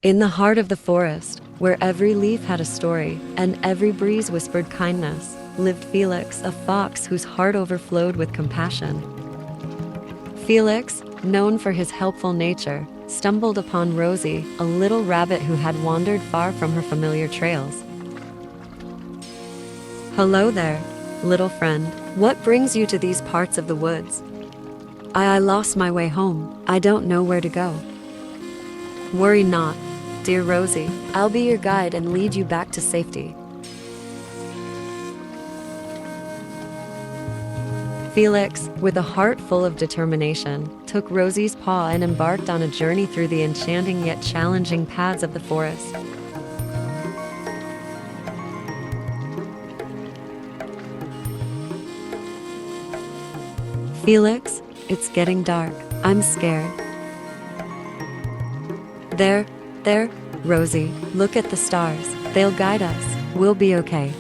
In the heart of the forest, where every leaf had a story and every breeze whispered kindness, lived Felix, a fox whose heart overflowed with compassion. Felix, known for his helpful nature, stumbled upon Rosie, a little rabbit who had wandered far from her familiar trails. "Hello there, little friend. What brings you to these parts of the woods?" I lost my way home. I don't know where to go." "Worry not, dear Rosie. I'll be your guide and lead you back to safety." Felix, with a heart full of determination, took Rosie's paw and embarked on a journey through the enchanting yet challenging paths of the forest. "Felix, it's getting dark. I'm scared." There, Rosie, look at the stars. They'll guide us. We'll be okay."